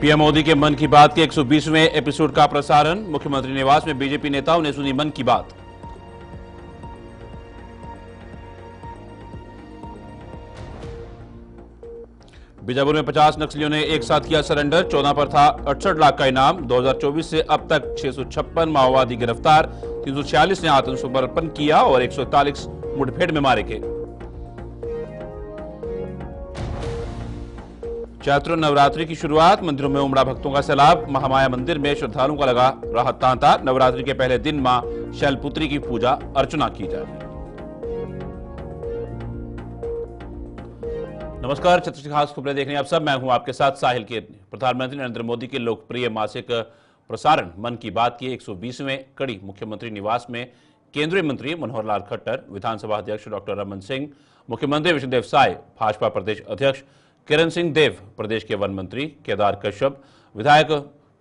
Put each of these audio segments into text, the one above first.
PM Modi के मन की बात के 120वें एपिसोड का प्रसारण। मुख्यमंत्री निवास में बीजेपी नेताओं ने सुनी मन की बात। बीजापुर में 50 नक्सलियों ने एक साथ किया सरेंडर। 14 पर था 68 लाख का इनाम। 2024 से अब तक 656 माओवादी गिरफ्तार। 346 ने आत्मसमर्पण किया और 141 मुठभेड़ में मारे गए। चैत्र नवरात्रि की शुरुआत। मंदिरों में उमड़ा भक्तों का सैलाब। महामाया मंदिर में श्रद्धालुओं का लगा रहा तांता। नवरात्रि के पहले दिन मां शैलपुत्री की पूजा अर्चना की जाएगी। नमस्कार, छत्तीसगढ़ खास खबरें देखने आप सब। मैं हूं आपके साथ साहिल कीर्तनी। प्रधानमंत्री नरेंद्र मोदी के लोकप्रिय मासिक प्रसारण मन की बात की 120वें कड़ी मुख्यमंत्री निवास में केंद्रीय मंत्री मनोहर लाल खट्टर, विधानसभा अध्यक्ष डॉक्टर रमन सिंह, मुख्यमंत्री विष्णुदेव साय, भाजपा प्रदेश अध्यक्ष किरण सिंह देव, प्रदेश के वन मंत्री केदार कश्यप, विधायक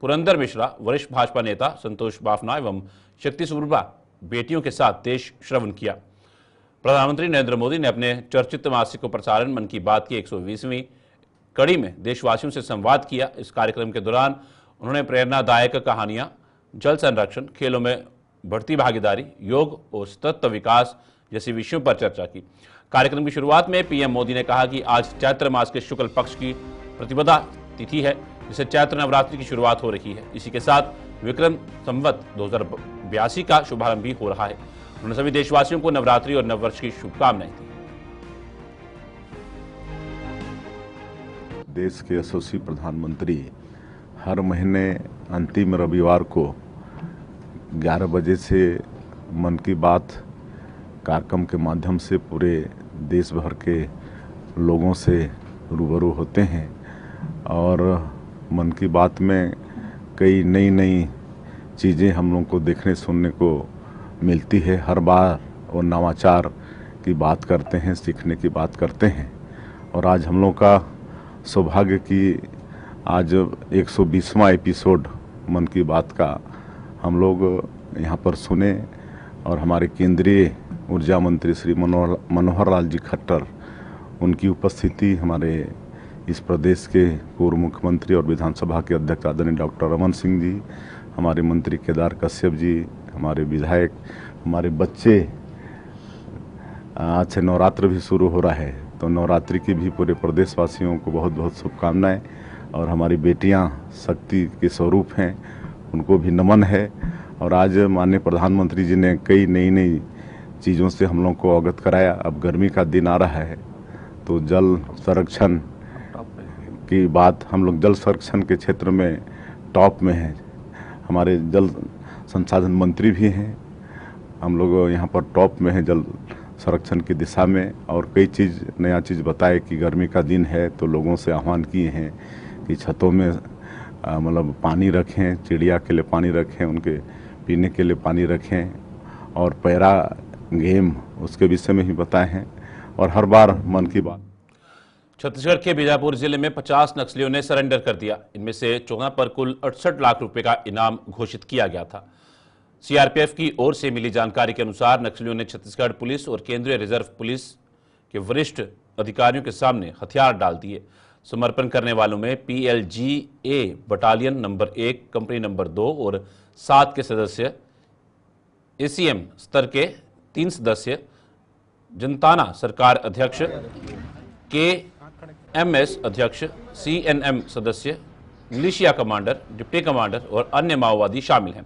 पुरंदर मिश्रा, वरिष्ठ भाजपा नेता संतोष बाफना एवं शक्ति सुब्रबा बेटियों के साथ देश श्रवण किया। प्रधानमंत्री नरेंद्र मोदी ने अपने चर्चित मासिक प्रसारण मन की बात की 120वीं कड़ी में देशवासियों से संवाद किया। इस कार्यक्रम के दौरान उन्होंने प्रेरणादायक कहानियां, जल संरक्षण, खेलों में बढ़ती भागीदारी, योग और सतत विकास जैसे विषयों पर चर्चा की। कार्यक्रम की शुरुआत में पीएम मोदी ने कहा कि आज चैत्र मास के शुक्ल पक्ष की प्रतिपदा तिथि है, जिससे चैत्र नवरात्रि की शुरुआत हो रही है। इसी के साथ विक्रम संवत 2082 का शुभारंभ भी हो रहा है। उन्होंने सभी देशवासियों को नवरात्रि और नववर्ष की शुभकामनाएं दी। देश के यशस्वी प्रधानमंत्री हर महीने अंतिम रविवार को 11 बजे से मन की बात कार्यक्रम के माध्यम से पूरे देश भर के लोगों से रूबरू होते हैं और मन की बात में कई नई नई चीज़ें हम लोगों को देखने सुनने को मिलती है। हर बार वो नवाचार की बात करते हैं, सीखने की बात करते हैं और आज हम लोग का सौभाग्य कि आज 120वां एपिसोड मन की बात का हम लोग यहाँ पर सुने और हमारे केंद्रीय ऊर्जा मंत्री श्री मनोहर लाल जी खट्टर, उनकी उपस्थिति, हमारे इस प्रदेश के पूर्व मुख्यमंत्री और विधानसभा के अध्यक्ष आदरणीय डॉक्टर रमन सिंह जी, हमारे मंत्री केदार कश्यप जी, हमारे विधायक, हमारे बच्चे। आज से नवरात्र भी शुरू हो रहा है तो नवरात्रि की भी पूरे प्रदेशवासियों को बहुत बहुत शुभकामनाएं और हमारी बेटियां शक्ति के स्वरूप हैं, उनको भी नमन है। और आज माननीय प्रधानमंत्री जी ने कई नई नई चीज़ों से हम लोग को अवगत कराया। अब गर्मी का दिन आ रहा है तो जल संरक्षण की बात, हम लोग जल संरक्षण के क्षेत्र में टॉप में हैं। हमारे जल संसाधन मंत्री भी हैं, हम लोग यहाँ पर टॉप में हैं जल संरक्षण की दिशा में। और कई चीज़ नया चीज़ बताए कि गर्मी का दिन है तो लोगों से आह्वान किए हैं कि छतों में मतलब पानी रखें, चिड़िया के लिए पानी रखें, उनके पीने के लिए पानी रखें और पैरा गेम उसके विषय में ही बताए हैं। और हर बार मन की बात। छत्तीसगढ़ के बीजापुर जिले में 50 नक्सलियों ने सरेंडर कर दिया। इनमें से 14 पर कुल 68 लाख रुपए का इनाम घोषित किया गया था। सीआरपीएफ की ओर से मिली जानकारी के अनुसार नक्सलियों ने छत्तीसगढ़ पुलिस और केंद्रीय रिजर्व पुलिस के वरिष्ठ अधिकारियों के सामने हथियार डाल दिए। समर्पण करने वालों में PLGA battalion number 1, company number 2 और 7 के सदस्य, ACM स्तर के 3 सदस्य, जनताना सरकार अध्यक्ष, KMS अध्यक्ष, CNM सदस्य, मिलिशिया कमांडर, डिप्टी कमांडर और अन्य माओवादी शामिल हैं।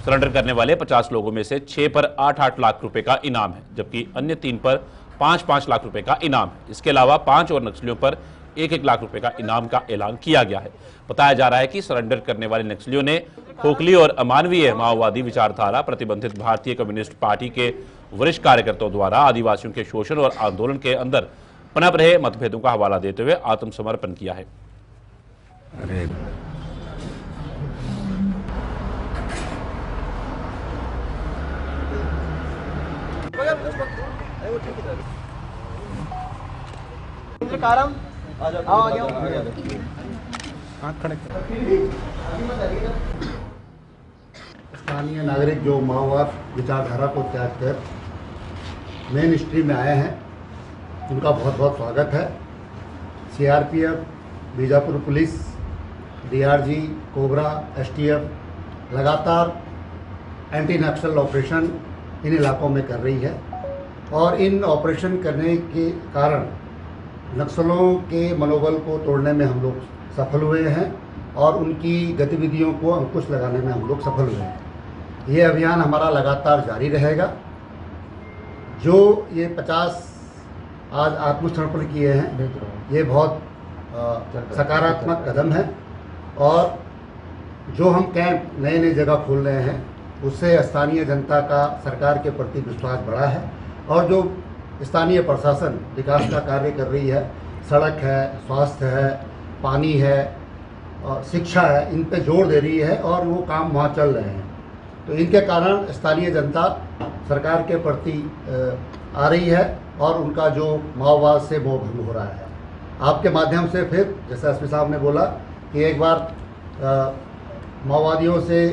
सरेंडर करने वाले 50 लोगों में से 6 पर 8-8 लाख रुपए का इनाम है, जबकि अन्य 3 पर 5-5 लाख रुपए का इनाम है। इसके अलावा 5 और नक्सलियों पर 1-1 लाख रुपए का इनाम का ऐलान किया गया है। बताया जा रहा है कि सरेंडर करने वाले नक्सलियों ने खोखली और अमानवीय माओवादी विचारधारा, प्रतिबंधित भारतीय कम्युनिस्ट पार्टी के वरिष्ठ कार्यकर्ताओं द्वारा आदिवासियों के शोषण और आंदोलन के अंदर पनप रहे मतभेदों का हवाला देते हुए आत्मसमर्पण किया है। स्थानीय नागरिक जो माओवाद विचारधारा को त्याग कर मेन स्ट्रीम में आए हैं, उनका बहुत बहुत स्वागत है। CRPF, Bijapur police DRG, cobra, STF लगातार एंटी नक्सल ऑपरेशन इन इलाकों में कर रही है और इन ऑपरेशन करने के कारण नक्सलों के मनोबल को तोड़ने में हम लोग सफल हुए हैं और उनकी गतिविधियों को अंकुश लगाने में हम लोग सफल हुए हैं। ये अभियान हमारा लगातार जारी रहेगा। जो ये 50 आज आत्मसमर्पण किए हैं, ये बहुत सकारात्मक कदम है और जो हम कैंप नए नए जगह खोल रहे हैं उससे स्थानीय जनता का सरकार के प्रति विश्वास बढ़ा है और जो स्थानीय प्रशासन विकास का कार्य कर रही है, सड़क है, स्वास्थ्य है, पानी है और शिक्षा है, इन पे जोर दे रही है और वो काम वहाँ चल रहे हैं। तो इनके कारण स्थानीय जनता सरकार के प्रति आ रही है और उनका जो माओवाद से मोह भंग हो रहा है। आपके माध्यम से फिर जैसा एसपी साहब ने बोला कि एक बार माओवादियों से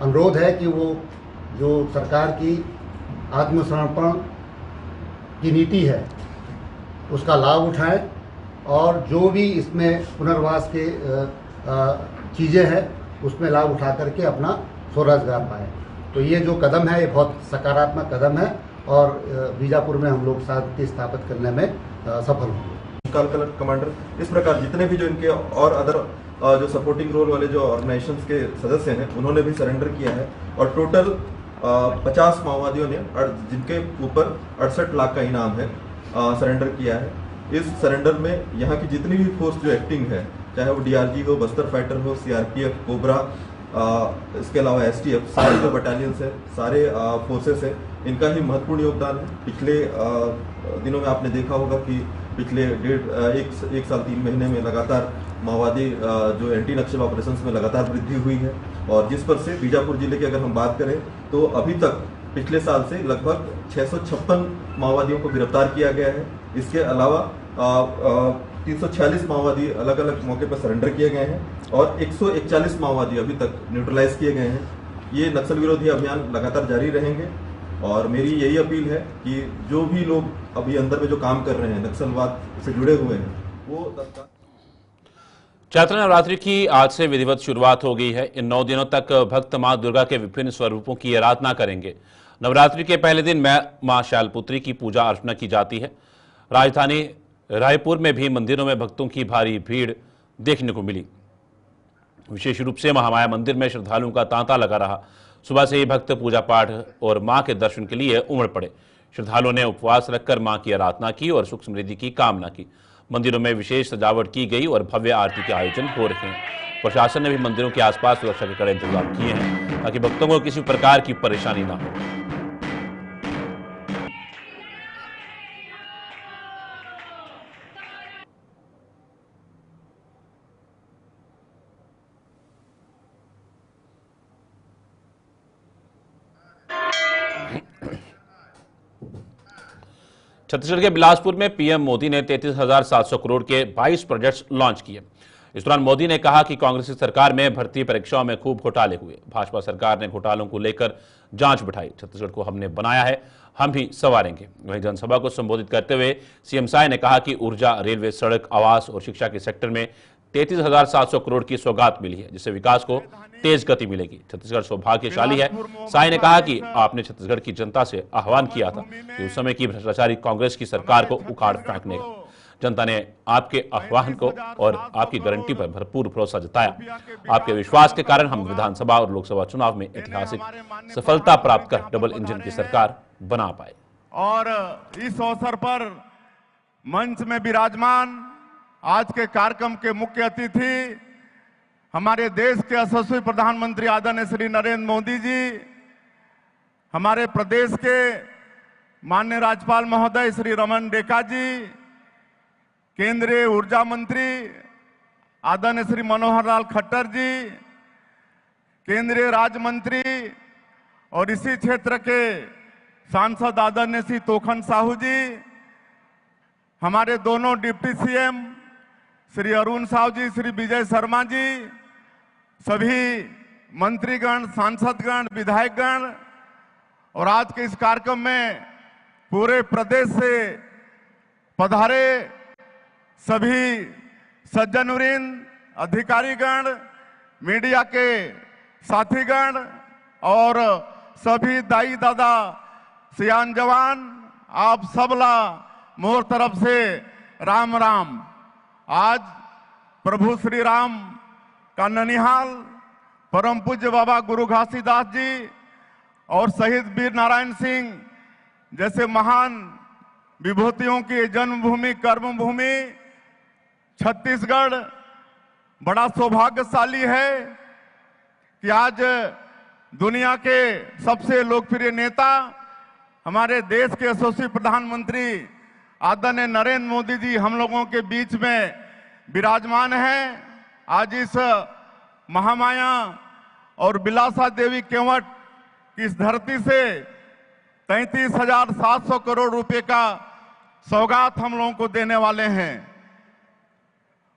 अनुरोध है कि वो जो सरकार की आत्मसमर्पण की नीति है उसका लाभ उठाएं और जो भी इसमें पुनर्वास के चीज़ें हैं उसमें लाभ उठा करके अपना स्वरोजगार पाएं। तो ये जो कदम है ये बहुत सकारात्मक कदम है और बीजापुर में हम लोग शांति स्थापित करने में सफल होंगे। कलर कमांडर, इस प्रकार जितने भी जो इनके और अदर जो सपोर्टिंग रोल वाले जो ऑर्गेनाइजेशंस के सदस्य हैं उन्होंने भी सरेंडर किया है और टोटल 50 माओवादियों ने जिनके ऊपर 68 लाख का इनाम है सरेंडर किया है। इस सरेंडर में यहाँ की जितनी भी फोर्स जो एक्टिंग है, चाहे वो डीआरजी हो, बस्तर फाइटर हो, सीआरपीएफ, कोबरा, इसके अलावा एसटीएफ, सारे जो बटालियंस है, सारे फोर्सेस है, इनका ही महत्वपूर्ण योगदान है। पिछले दिनों में आपने देखा होगा कि पिछले एक साल 3 महीने में लगातार माओवादी जो एंटी नक्सल ऑपरेशंस में लगातार वृद्धि हुई है और जिस पर से बीजापुर जिले की अगर हम बात करें तो अभी तक पिछले साल से लगभग 656 माओवादियों को गिरफ्तार किया गया है। इसके अलावा 346 माओवादी अलग अलग मौके पर सरेंडर किए गए हैं और 141 माओवादी अभी तक न्यूट्रलाइज किए गए हैं। ये नक्सल विरोधी अभियान लगातार जारी रहेंगे और मेरी यही अपील है कि जो भी लोग अभी अंदर में जो काम कर रहे हैं, नक्सलवाद से जुड़े हुए हैं, वो तत्काल। चैत्र नवरात्रि की आज से विधिवत शुरुआत हो गई है। इन 9 दिनों तक भक्त मां दुर्गा के विभिन्न स्वरूपों की आराधना करेंगे। नवरात्रि के पहले दिन मां शैलपुत्री की पूजा अर्चना की जाती है। राजधानी रायपुर में भी मंदिरों में भक्तों की भारी भीड़ देखने को मिली। विशेष रूप से महामाया मंदिर में श्रद्धालुओं का तांता लगा रहा। सुबह से ही भक्त पूजा पाठ और मां के दर्शन के लिए उमड़ पड़े। श्रद्धालुओं ने उपवास रखकर मां की आराधना की और सुख समृद्धि की कामना की। मंदिरों में विशेष सजावट की गई और भव्य आरती के आयोजन हो रहे हैं। प्रशासन ने भी मंदिरों के आसपास सुरक्षा के कड़े इंतजाम किए हैं ताकि भक्तों को किसी प्रकार की परेशानी ना हो। छत्तीसगढ़ के बिलासपुर में पीएम मोदी ने 33,700 करोड़ के 22 प्रोजेक्ट्स लॉन्च किए। इस दौरान मोदी ने कहा कि कांग्रेस की सरकार में भर्ती परीक्षाओं में खूब घोटाले हुए। भाजपा सरकार ने घोटालों को लेकर जांच बिठाई। छत्तीसगढ़ को हमने बनाया है, हम भी संवारेंगे। वहीं जनसभा को संबोधित करते हुए सीएम साय ने कहा कि ऊर्जा, रेलवे, सड़क, आवास और शिक्षा के सेक्टर में 33,700 करोड़ की सौगात मिली है, जिससे विकास को तेज गति मिलेगी। छत्तीसगढ़ सौभाग्यशाली है। साय ने कहा कि आपने छत्तीसगढ़ की जनता से आह्वान किया था कि उस समय की भ्रष्टाचारी कांग्रेस की सरकार को उखाड़ फेंकने का। जनता ने आपके आह्वान को और आपकी गारंटी पर भरपूर भरोसा जताया। आपके विश्वास के कारण हम विधानसभा और लोकसभा चुनाव में ऐतिहासिक सफलता प्राप्त कर डबल इंजन की सरकार बना पाए। और इस अवसर पर मंच में विराजमान आज के कार्यक्रम के मुख्य अतिथि हमारे देश के यशस्वी प्रधानमंत्री आदरणीय श्री नरेंद्र मोदी जी, हमारे प्रदेश के माननीय राज्यपाल महोदय श्री रमन डेका जी, केंद्रीय ऊर्जा मंत्री आदरणीय श्री मनोहर लाल खट्टर जी, केंद्रीय राज्य मंत्री और इसी क्षेत्र के सांसद आदरणीय श्री तोखन साहू जी, हमारे दोनों डिप्टी सीएम श्री अरुण साहू जी, श्री विजय शर्मा जी, सभी मंत्रीगण, सांसदगण, विधायकगण और आज के इस कार्यक्रम में पूरे प्रदेश से पधारे सभी सज्जनवृंद, अधिकारीगण, मीडिया के साथीगण और सभी दाई दादा, सियान जवान, आप सबला मोर तरफ से राम राम। आज प्रभु श्री राम का ननिहाल परम पूज्य बाबा गुरु घासीदास जी और शहीद वीर नारायण सिंह जैसे महान विभूतियों की जन्मभूमि, कर्मभूमि छत्तीसगढ़ बड़ा सौभाग्यशाली है कि आज दुनिया के सबसे लोकप्रिय नेता, हमारे देश के यशस्वी प्रधानमंत्री आदरणीय नरेंद्र मोदी जी हम लोगों के बीच में विराजमान हैं। आज इस महामाया और बिलासा देवी केवट की इस धरती से 33,700 करोड़ रुपए का सौगात हम लोगों को देने वाले हैं।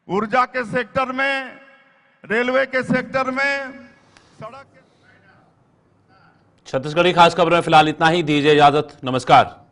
ऊर्जा के सेक्टर में, रेलवे के सेक्टर में, सड़क छत्तीसगढ़ी खास खबर में फिलहाल इतना ही। दीजिए इजाजत, नमस्कार।